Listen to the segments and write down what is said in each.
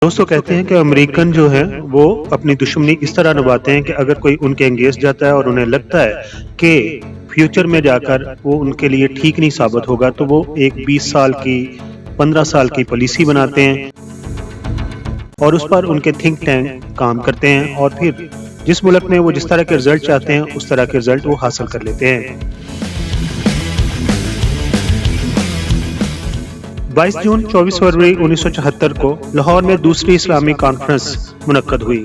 دوستوں کہتے ہیں کہ امریکن جو ہیں وہ اپنی دشمنی اس طرح نبھاتے ہیں کہ اگر کوئی ان کے انگیز جاتا ہے اور انہیں لگتا ہے کہ فیوچر میں جا کر وہ ان کے لیے ٹھیک نہیں ثابت ہوگا تو وہ ایک 20 سال کی 15 سال کی پالیسی بناتے ہیں اور اس پر ان کے تھنک ٹینک کام کرتے ہیں اور پھر جس ملک میں وہ جس طرح کے رزلٹ چاہتے ہیں اس طرح کے رزلٹ وہ حاصل کر لیتے ہیں۔ 22 جون 24 فروری 1974 کو لاہور میں دوسری اسلامی کانفرنس منعقد ہوئی۔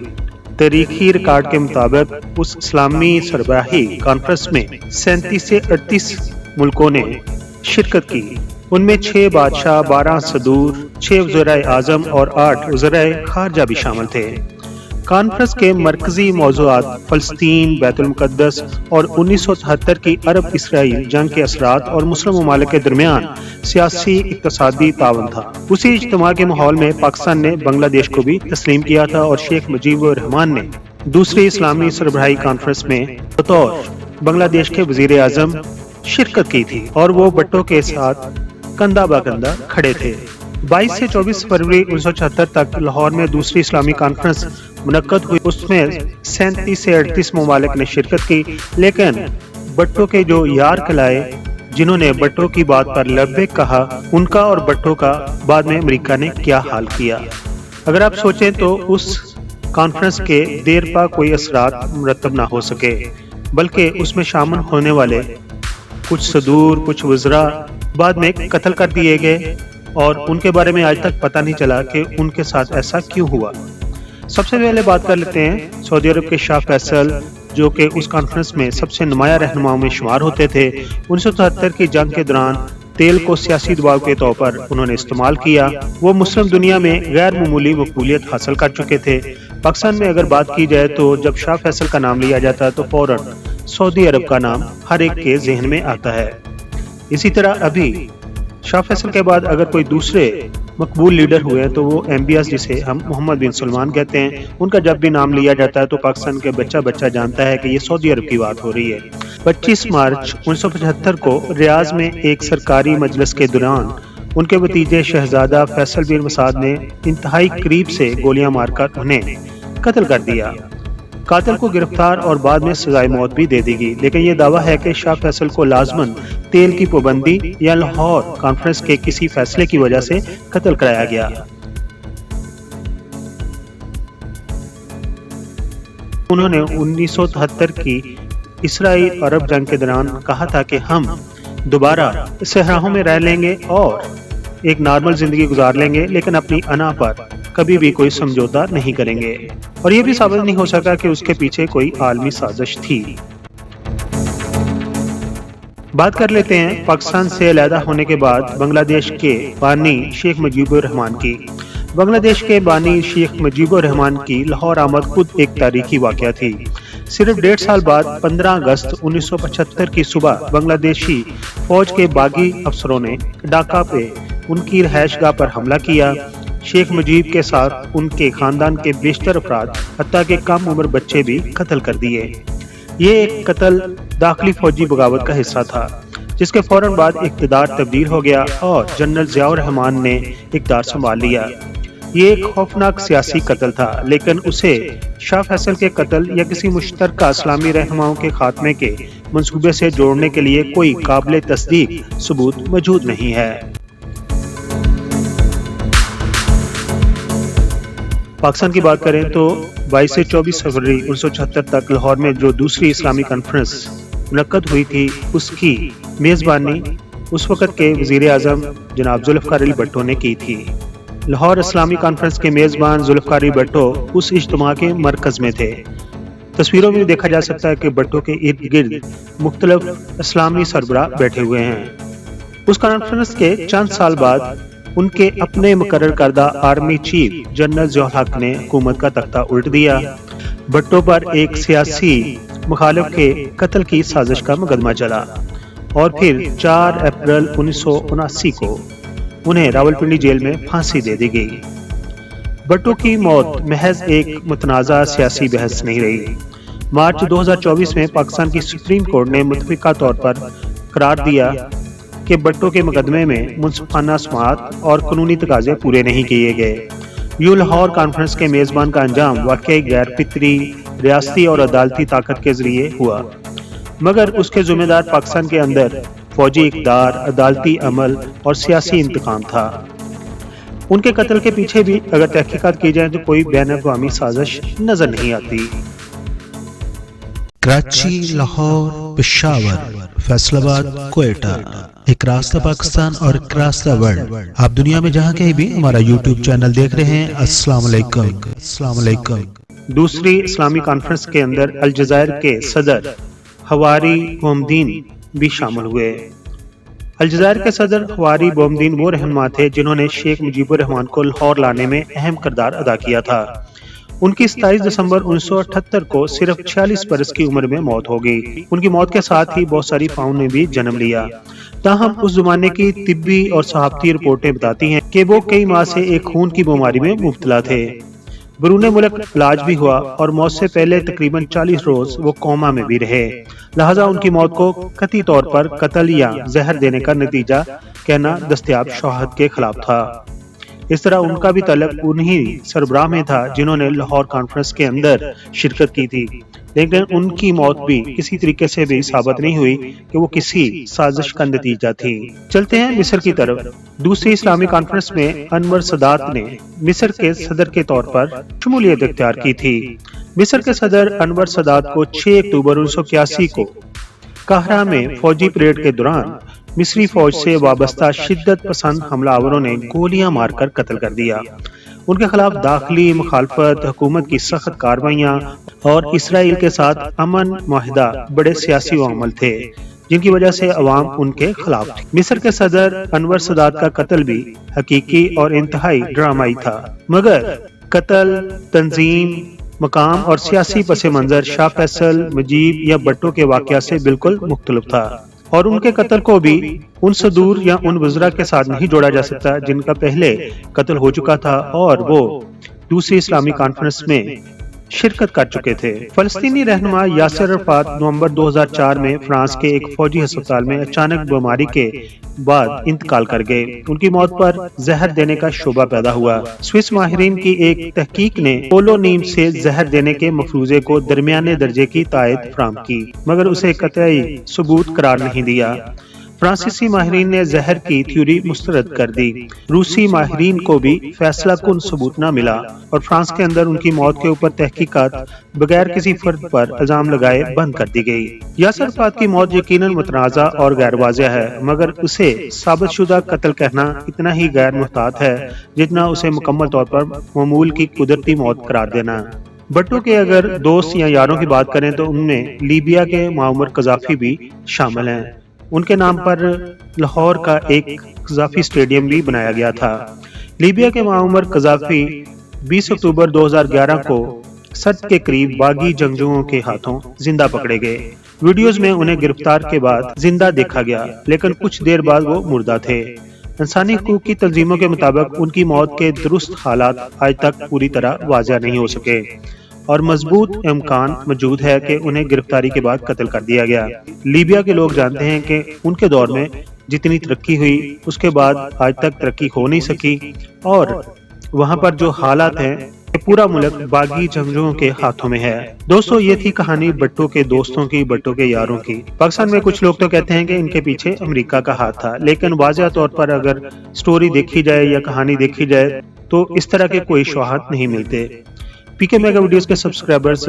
تاریخی ریکارڈ کے مطابق اس اسلامی سربراہی کانفرنس میں 37 سے 38 ملکوں نے شرکت کی۔ ان میں 6 بادشاہ، 12 صدور، 6 وزرائے اعظم اور 8 وزرائے خارجہ بھی شامل تھے۔ کانفرنس کے مرکزی موضوعات فلسطین، بیت المقدس اور 1973 کی عرب اسرائیل جنگ کے اثرات اور مسلم ممالک کے درمیان سیاسی اقتصادی تعاون تھا۔ اسی اجتماع کے ماحول میں پاکستان نے بنگلہ دیش کو بھی تسلیم کیا تھا اور شیخ مجیب الرحمان نے دوسری اسلامی سربراہی کانفرنس میں بطور بنگلہ دیش کے وزیر اعظم شرکت کی تھی اور وہ بھٹو کے ساتھ کندھا با کندھا کھڑے تھے۔ 22 سے 24 فروری 1974 تک لاہور میں دوسری اسلامی کانفرنس منعقد ہوئی۔ اس میں 37 سے 38 ممالک نے شرکت کی، لیکن بھٹو کے جو یار کہلائے جنہوں نے بھٹو کی بات پر لبیک کہا، ان کا اور بھٹو کا بعد میں امریکہ نے کیا حال کیا۔ اگر آپ سوچیں تو اس کانفرنس کے دیر پا کوئی اثرات مرتب نہ ہو سکے، بلکہ اس میں شامل ہونے والے کچھ صدور، کچھ وزراء بعد میں قتل کر دیے گئے اور ان کے بارے میں آج تک پتہ نہیں چلا کہ ان کے ساتھ ایسا کیوں ہوا۔ سب سے پہلے بات کر لیتے ہیں سعودی عرب کے شاہ فیصل، جو کہ اس کانفرنس میں سب سے نمایاں رہنماؤں میں شمار ہوتے تھے۔ 1973 کی جنگ کے دوران تیل کو سیاسی دباؤ کے طور پر انہوں نے استعمال کیا۔ وہ مسلم دنیا میں غیر معمولی مقبولیت حاصل کر چکے تھے۔ پاکستان میں اگر بات کی جائے تو جب شاہ فیصل کا نام لیا جاتا ہے تو فوراً سعودی عرب کا نام ہر ایک کے ذہن میں آتا ہے۔ اسی طرح ابھی شاہ فیصل کے بعد اگر کوئی دوسرے مقبول لیڈر ہوئے تو وہ MBS جسے ہم محمد بن سلمان کہتے ہیں، ان کا جب بھی نام لیا جاتا ہے تو پاکستان کے بچہ جانتا ہے کہ یہ سعودی عرب کی بات ہو رہی ہے۔ 25 مارچ 1975 کو ریاض میں ایک سرکاری مجلس کے دوران ان کے بھتیجے شہزادہ فیصل بن مسعود نے انتہائی قریب سے گولیاں مار کر انہیں قتل کر دیا۔ قاتل کو گرفتار اور بعد میں سزائے موت بھی دے دی گئی، لیکن یہ دعویٰ ہے کہ شاہ فیصل کو لازماً تیل کی پابندی یا لاہور کانفرنس کے کسی فیصلے کی وجہ سے قتل کرایا گیا۔ انہوں نے 1973 کی اسرائیل عرب جنگ کے دوران کہا تھا کہ ہم دوبارہ صحراؤں میں رہ لیں گے اور ایک نارمل زندگی گزار لیں گے، لیکن اپنی انا پر کبھی بھی کوئی سمجھوتا نہیں کریں گے، اور یہ بھی ثابت نہیں ہو سکا کہ اس کے پیچھے کوئی عالمی سازش تھی۔ بات کر لیتے ہیں پاکستان سے علیحدہ ہونے کے بعد بنگلہ دیش کے بانی شیخ مجیب الرحمان کی۔ بنگلہ دیش کے بانی شیخ مجیب الرحمان کی لاہور آمد خود ایک تاریخی واقعہ تھی۔ صرف 1.5 سال بعد 15 اگست 1975 کی صبح بنگلہ دیشی فوج کے باغی افسروں نے ڈھاکہ پہ ان کی رہائش گاہ پر حملہ کیا۔ شیخ مجیب کے ساتھ ان کے خاندان کے بیشتر افراد حتیٰ کہ کم عمر بچے بھی قتل کر دیے۔ یہ ایک قتل داخلی فوجی بغاوت کا حصہ تھا، جس کے فوراً بعد اقتدار تبدیل ہو گیا اور جنرل ضیاء الرحمان نے اقتدار سنبھال لیا۔ یہ ایک خوفناک سیاسی قتل تھا، لیکن اسے شاہ فیصل کے قتل یا کسی مشترکہ اسلامی رہنماؤں کے خاتمے کے منصوبے سے جوڑنے کے لیے کوئی قابل تصدیق ثبوت موجود نہیں ہے۔ پاکستان کی بات کریں تو 22 سے 24 فروری 1974 تک لاہور میں جو دوسری اسلامی کانفرنس منعقد ہوئی تھی، اس کی میزبانی اس وقت کے وزیر اعظم جناب ذوالفقار علی بھٹو نے کی تھی۔ لاہور اسلامی کانفرنس کے میزبان ذوالفقار علی بھٹو اس اجتماع کے مرکز میں تھے۔ تصویروں میں دیکھا جا سکتا ہے کہ بھٹو کے ارد گرد مختلف اسلامی سربراہ بیٹھے ہوئے ہیں۔ اس کانفرنس کے چند سال بعد ان کے اپنے مقرر کردہ آرمی چیف جنرل ضیاء الحق نے حکومت کا تختہ الٹ دیا۔ بھٹو پر ایک سیاسی مخالف کے قتل کی سازش کا مقدمہ چلا اور پھر 4 اپریل 1979 کو انہیں راولپنڈی جیل میں پھانسی دے دی گئی۔ بھٹو کی موت محض ایک متنازع سیاسی بحث نہیں رہی۔ مارچ 2024 میں پاکستان کی سپریم کورٹ نے متفقہ طور پر قرار دیا کہ بھٹو کے مقدمے میں منصفانہ سماعت اور قانونی تقاضے پورے نہیں کیے گئے۔ यूं लाहौर कॉन्फ्रेंस के मेजबान का अंजाम वाकई गैर फितरी रियासती और अदालती ताकत के जरिए हुआ, मगर उसके जिम्मेदार पाकिस्तान के अंदर फौजी इक़दार, अदालती अमल और सियासी इंतकाम था। उनके कत्ल के पीछे भी अगर तहकीकात की जाए तो कोई बैन-अक़वामी साजिश नजर नहीं आती। कराची, लाहौर, पेशावर, फैसलाबाद, कोयटा, एक रास्ता पाकिस्तान और एक रास्ता वर्ल्ड। आप दुनिया में जहां कहीं भी हमारा YouTube चैनल देख रहे हैं, अस्सलाम वालेकुम। अस्सलाम वालेकुम। दूसरी इस्लामी कॉन्फ्रेंस के अंदर अलजायर के सदर हवारी बोमदीन भी शामिल हुए। अलजायर के सदर हवारी बोमदीन वो रहनुमा थे जिन्होंने शेख मुजीबुर रहमान को लाहौर लाने में अहम किरदार अदा किया था। उनकी 27 दिसंबर 1978 को सिर्फ 46 बरस की उम्र में मौत हो गई। उनकी मौत के साथ ही बहुत सारी फाउन ने भी जन्म लिया। ताहम उस जमाने की तिब्बी और सहाफती रिपोर्टें बताती हैं कि वो कई माह से एक खून की बीमारी में मुब्तला थे। बरूने मुल्क इलाज भी हुआ और मौत से पहले तकरीबन 40 रोज वो कोमा में भी रहे। लिहाजा उनकी मौत को कतई तौर पर कत्ल या जहर देने का नतीजा कहना दस्तयाब शवाहद के खिलाफ था। इस तरह उनका भी तल्लुक उन्हीं सरबराह में था जिन्होंने लाहौर कॉन्फ्रेंस के अंदर शिरकत की थी, लेकिन उनकी मौत भी किसी तरीके से भी साबित नहीं हुई कि वो किसी साजिश का नतीजा थी। चलते हैं मिस्र की तरफ। दूसरी इस्लामी कॉन्फ्रेंस में अनवर सदात ने मिस्र के सदर के तौर पर शमूलियत इख्तियार की थी। मिस्र के सदर अनवर सदात को 6 अक्टूबर 1981 को काहिरा में फौजी परेड के दौरान मिस्री फौज से वाबस्ता शिद्दत पसंद हमलावरों ने गोलियां मारकर कत्ल कर दिया। उनके खिलाफ दाखिली मुखालफत, हुकूमत की सख्त कार्रवाइयां और इसराइल के साथ अमन मुआहिदा बड़े सियासी अमल थे जिनकी वजह से अवाम उनके खिलाफ थी। मिस्र के सदर अनवर सदात का कत्ल भी हकीकी और इंतहाई ड्रामाई था, मगर कत्ल, तंजीम, मकाम और सियासी पस मंजर शाह फैसल, मुजीब या भट्टो के वाकया से बिल्कुल मुख्तलिफ था और उनके कत्ल को भी उन सदूर या उन वज़रा के साथ नहीं जोड़ा जा सकता जिनका पहले कत्ल हो चुका था और वो दूसरी इस्लामी कॉन्फ्रेंस में शिरकत कर चुके थे। फलस्तीनी रहनुमा यासिर अराफात नवंबर 2004 में फ्रांस के एक फौजी अस्पताल में अचानक बीमारी के बाद इंतकाल कर गए। उनकी मौत पर जहर देने का शोबा पैदा हुआ। स्विस माहिरीन की एक तहकीक ने पोलोनीम से जहर देने के मफरूजे को दरमियाने दर्जे की तायद फराम की, मगर उसे कतई सबूत करार नहीं दिया। फ्रांसीसी माहिरीन ने जहर की थ्योरी मुस्तरद कर दी। रूसी माहिरीन को भी फैसला कुन सबूत न मिला और फ्रांस के अंदर उनकी मौत के ऊपर तहकीकात बगैर किसी फर्द पर इल्जाम लगाए बंद कर दी गई। यासिर अराफात की मौत यकीनन मुतनाज़ा और गैर वाज़ेह है, मगर उसे साबितशुदा कत्ल कहना इतना ही गैर मुहतात है जितना उसे मुकम्मल तौर पर मामूल की कुदरती मौत करार देना। भट्टो के अगर दोस्त या यारों की बात करें तो उनमें लीबिया के माउमर कज़ाफ़ी भी शामिल हैं। उनके नाम पर लाहौर का एक कज़ाफ़ी स्टेडियम भी बनाया गया था। लीबिया के माउमर कज़ाफ़ी 20 अक्टूबर 2011 को सद के करीब बागी जंगजुओं के हाथों जिंदा पकड़े गए। वीडियोज में उन्हें गिरफ्तार के बाद जिंदा देखा गया, लेकिन कुछ देर बाद वो मुर्दा थे। इंसानी हुकूक की तंजीमों के मुताबिक उनकी मौत के दुरुस्त हालात आज तक पूरी तरह वाज़ेह नहीं हो सके और मजबूत इम्कान मौजूद है कि उन्हें गिरफ्तारी के बाद कत्ल कर दिया गया। लीबिया के लोग जानते हैं कि उनके दौर में जितनी तरक्की हुई उसके बाद आज तक तरक्की हो नहीं सकी और वहाँ पर जो हालात हैं पूरा मुल्क बागी जंगजुओं के हाथों में है। दोस्तों, ये थी कहानी भट्टो के दोस्तों की, भट्टो के यारों की। पाकिस्तान में कुछ लोग तो कहते हैं कि इनके पीछे अमेरिका का हाथ था, लेकिन वाज़ेह तौर पर अगर स्टोरी देखी जाए या कहानी देखी जाए तो इस तरह के कोई शवाहद नहीं मिलते। पीके मेगा वीडियोस के सब्सक्राइबर्स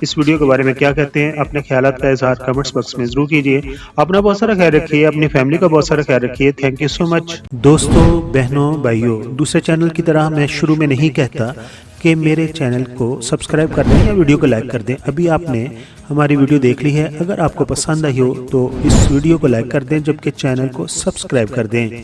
इस वीडियो के बारे में क्या कहते हैं, अपने ख्यालात का इजहार कमेंट्स बॉक्स में जरूर कीजिए। अपना बहुत सारा ख्याल रखिए, अपनी फैमिली का बहुत सारा ख्याल रखिए। Thank you so much. दोस्तों, बहनों, भाइयों, दूसरे चैनल की तरह मैं शुरू में नहीं कहता कि मेरे चैनल को सब्सक्राइब कर दें या वीडियो को लाइक कर दें। अभी आपने हमारी वीडियो देख ली है, अगर आपको पसंद आई हो तो इस वीडियो को लाइक कर दें, जबकि चैनल को सब्सक्राइब कर दें।